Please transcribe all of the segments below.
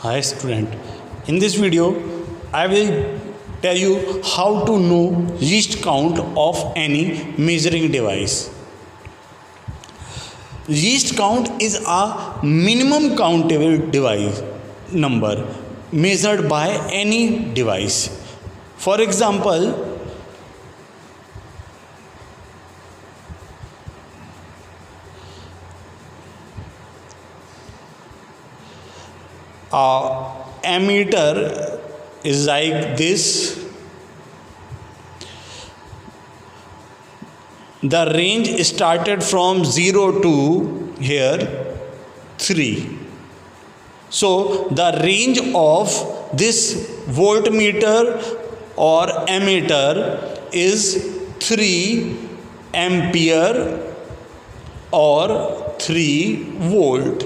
Hi student, in this video I will tell you how to know least count of any measuring device. Least count is a minimum countable device number measured by any device. For example, ammeter is like this. The range started from 0 to here 3. So the range of this voltmeter or ammeter is 3 ampere or 3 volt.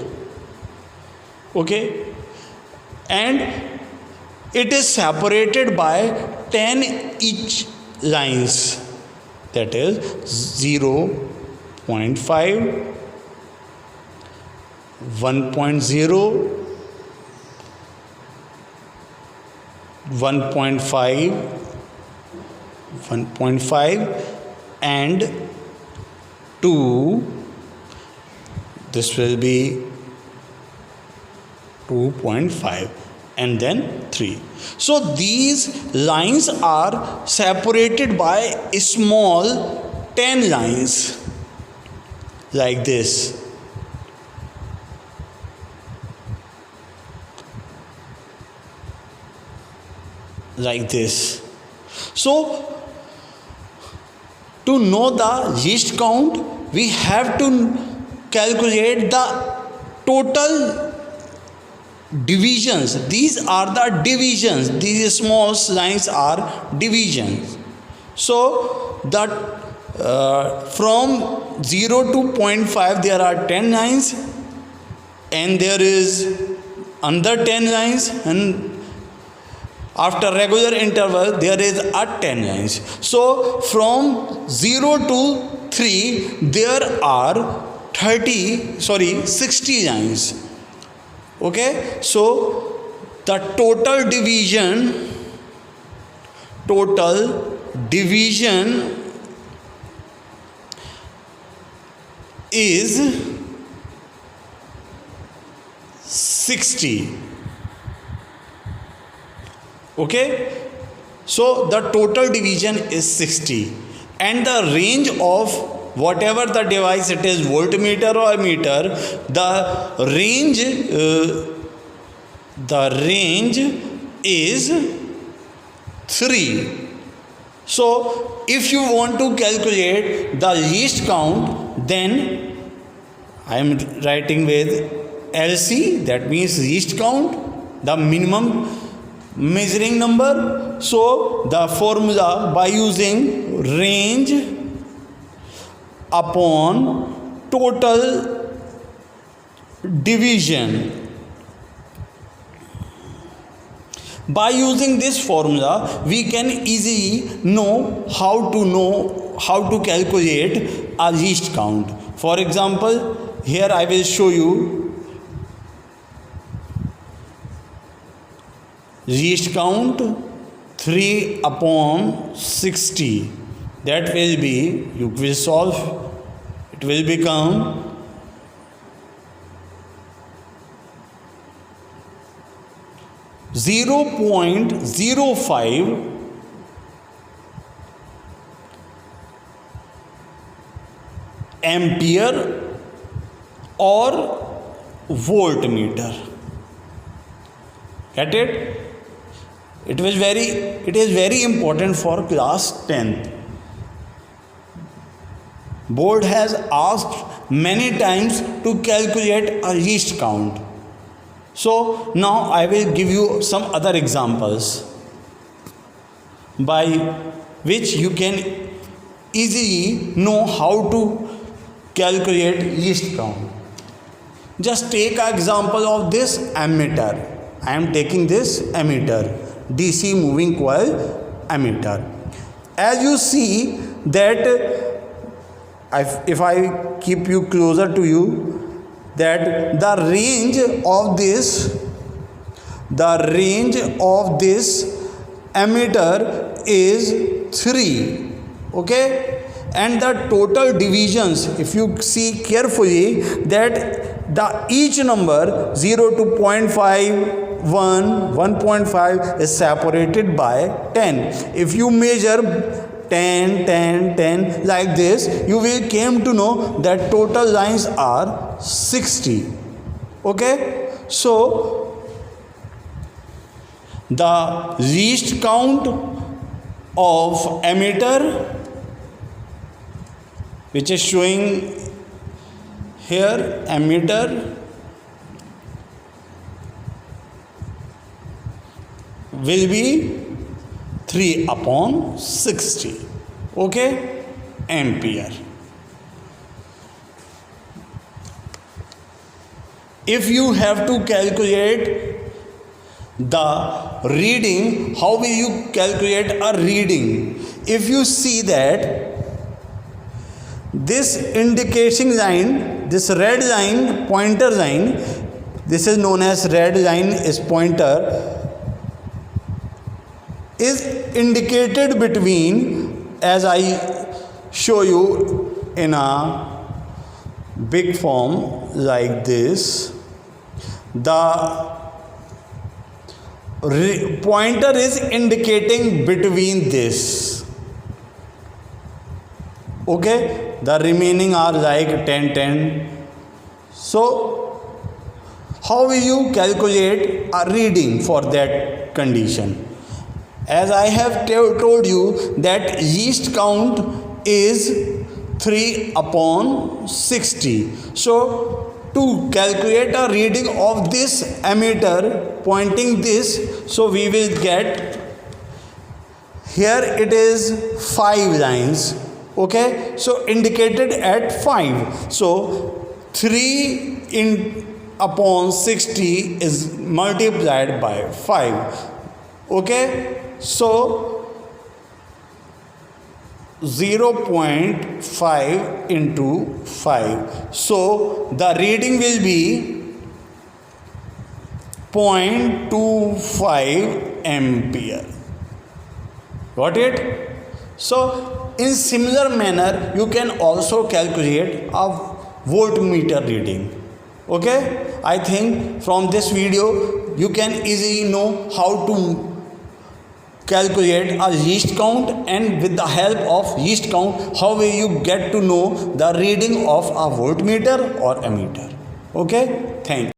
Okay, and it is separated by 10 each lines, that is 0, 0.5, 1.0, 1.5, 1.5 and 2. This will be 2.5 and then 3. So these lines are separated by small 10 lines like this. Like this. So to know the least count, we have to calculate the total divisions. These are the divisions. These small lines are divisions. So that from 0 to 0.5 there are 10 lines, and there is another 10 lines, and after regular interval there is a 10 lines. So from 0 to 3 there are 60 lines. Okay, so the total division is 60. Okay, so the total division is 60, and the range of whatever the device it is, voltmeter or ammeter, the range is 3. So if you want to calculate the least count, then I am writing with LC, that means least count, the minimum measuring number. So the formula, by using range upon total division. By using this formula, we can easily know how to calculate a least count. For example, here I will show you least count 3 upon 60. That will be, you will solve, it will become 0.05 ampere or voltmeter. Get it? It is very important for class 10th. Board has asked many times to calculate a least count. So now I will give you some other examples by which you can easily know how to calculate least count. Just take an example of this ammeter. I am taking this ammeter, DC moving coil ammeter. As you see that if I keep you closer to you, that the range of this the range of this ammeter is 3. Okay, and the total divisions, if you see carefully, that the each number 0 to 0.5, 1, 1.5 is separated by 10. If you measure 10, 10, 10 like this, you will came to know that total lines are 60. Okay, so the least count of ammeter, which is showing here, ammeter will be 3/60. Okay, ampere. If you have to calculate the reading, how will you calculate a reading? If you see that this indication line, this red line, pointer line, this is known as red line is pointer, is indicated between, as I show you in a big form like this, the pointer is indicating between this. Okay, the remaining are like 10, 10. So how will you calculate a reading for that condition? As I have told you that least count is 3/60. So to calculate a reading of this ammeter pointing this, so we will get, here it is 5 lines. Okay, so indicated at 5. So 3/60 is multiplied by 5. Okay, so 0.5 into 5. So the reading will be 0.25 ampere. Got it? So in similar manner, you can also calculate a voltmeter reading. Okay, I think from this video you can easily know how to calculate a least count, and with the help of least count, how will you get to know the reading of a voltmeter or ammeter. Okay, thank you.